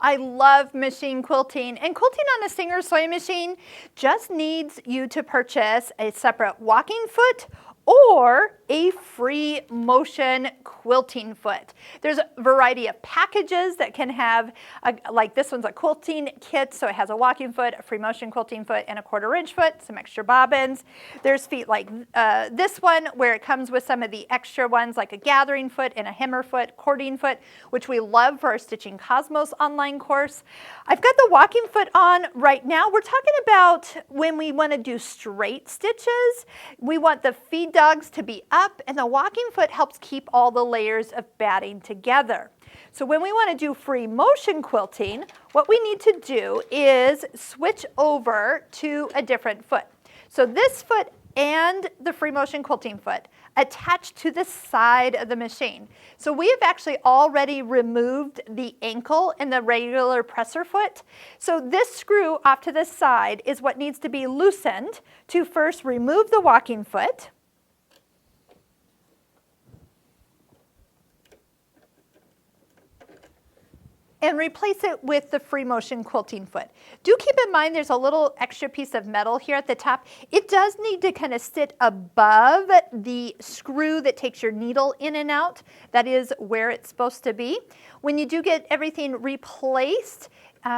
I love machine quilting, and quilting on a Singer sewing machine just needs you to purchase a separate walking foot or a free motion quilting foot. There's a variety of packages that can have, like this one's a quilting kit, so it has a walking foot, a free motion quilting foot, and a 1/4 inch foot, some extra bobbins. There's feet like this one where it comes with some of the extra ones like a gathering foot and a hammer foot, cording foot, which we love for our Stitching Cosmos online course. I've got the walking foot on right now. We're talking about when we want to do straight stitches. We want the feed dogs to be up, and the walking foot helps keep all the layers of batting together. So when we want to do free motion quilting, what we need to do is switch over to a different foot. So this foot and the free motion quilting foot attached to the side of the machine. So we have actually already removed the ankle in the regular presser foot. So this screw off to the side is what needs to be loosened to first remove the walking foot. And replace it with the free motion quilting foot. Do keep in mind there's a little extra piece of metal here at the top. It does need to kind of sit above the screw that takes your needle in and out. That is where it's supposed to be. When you do get everything replaced,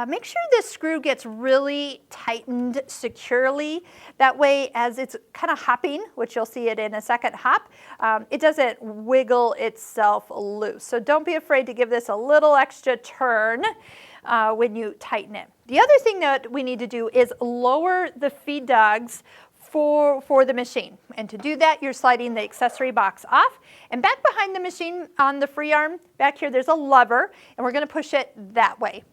make sure this screw gets really tightened securely. That way, as it's kind of hopping, which you'll see it in a second hop, it doesn't wiggle itself loose. So don't be afraid to give this a little extra turn when you tighten it. The other thing that we need to do is lower the feed dogs for the machine. And to do that, you're sliding the accessory box off. And back behind the machine on the free arm, back here, there's a lever, and we're going to push it that way.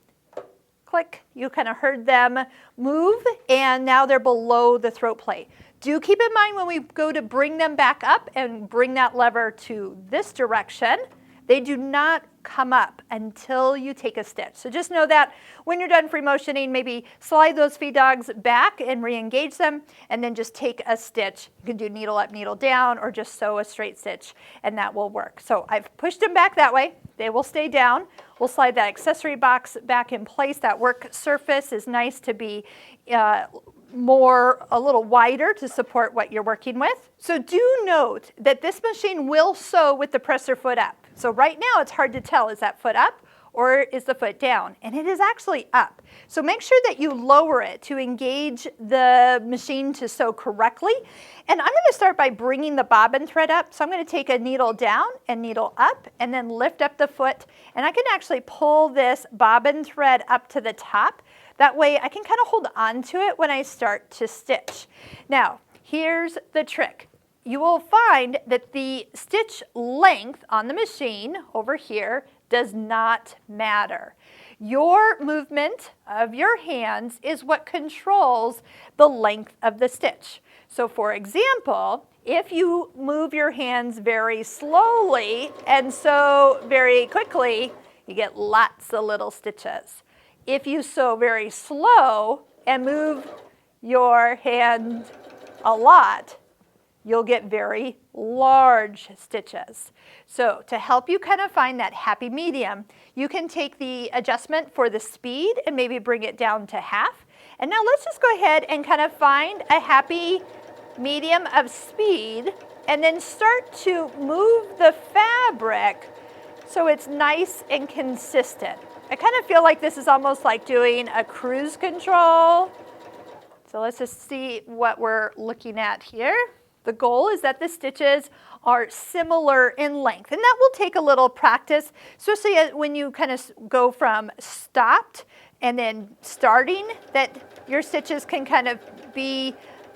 Click, you kind of heard them move, and now they're below the throat plate. Do keep in mind when we go to bring them back up and bring that lever to this direction, they do not come up until you take a stitch. So just know that when you're done free motioning, maybe slide those feed dogs back and re-engage them, and then just take a stitch. You can do needle up, needle down, or just sew a straight stitch, and that will work. So I've pushed them back that way. They will stay down. We'll slide that accessory box back in place. That work surface is nice to be a little wider to support what you're working with. So do note that this machine will sew with the presser foot up. So right now it's hard to tell, is that foot up or is the foot down? And it is actually up. So make sure that you lower it to engage the machine to sew correctly. And I'm going to start by bringing the bobbin thread up. So I'm going to take a needle down and needle up and then lift up the foot. And I can actually pull this bobbin thread up to the top. That way I can kind of hold on to it when I start to stitch. Now, here's the trick. You will find that the stitch length on the machine over here does not matter. Your movement of your hands is what controls the length of the stitch. So for example, if you move your hands very slowly and sew very quickly, you get lots of little stitches. If you sew very slow and move your hand a lot, you'll get very large stitches. So to help you kind of find that happy medium, you can take the adjustment for the speed and maybe bring it down to half. And now let's just go ahead and kind of find a happy medium of speed and then start to move the fabric so it's nice and consistent. I kind of feel like this is almost like doing a cruise control. So let's just see what we're looking at here. The goal is that the stitches are similar in length, and that will take a little practice, especially when you kind of go from stopped and then starting, that your stitches can kind of be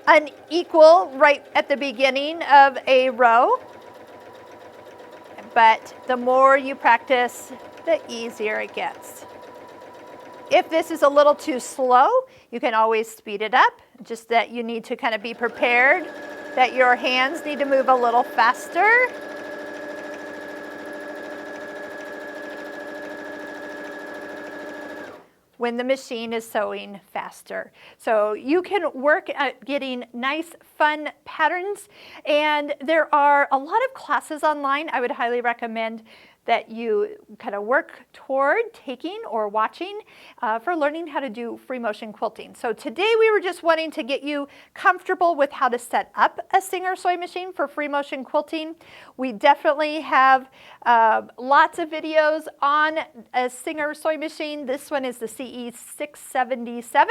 unequal right at the beginning of a row. But the more you practice, the easier it gets. If this is a little too slow, you can always speed it up, just that you need to kind of be prepared that your hands need to move a little faster. When the machine is sewing faster. So you can work at getting nice, fun patterns, and there are a lot of classes online I would highly recommend that you kind of work toward taking or watching for learning how to do free motion quilting. So today we were just wanting to get you comfortable with how to set up a Singer sewing machine for free motion quilting. We definitely have lots of videos on a Singer sewing machine. This one is the CE677,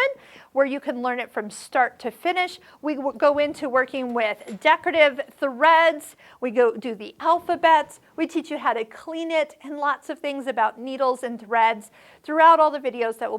where you can learn it from start to finish. We go into working with decorative threads. We go do the alphabets. We teach you how to clean it and lots of things about needles and threads throughout all the videos that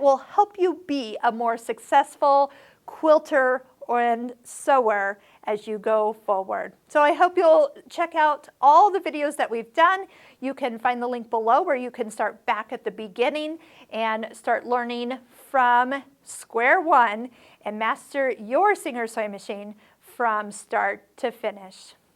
will help you be a more successful quilter and sewer as you go forward. So I hope you'll check out all the videos that we've done. You can find the link below where you can start back at the beginning and start learning from square one and master your Singer sewing machine from start to finish.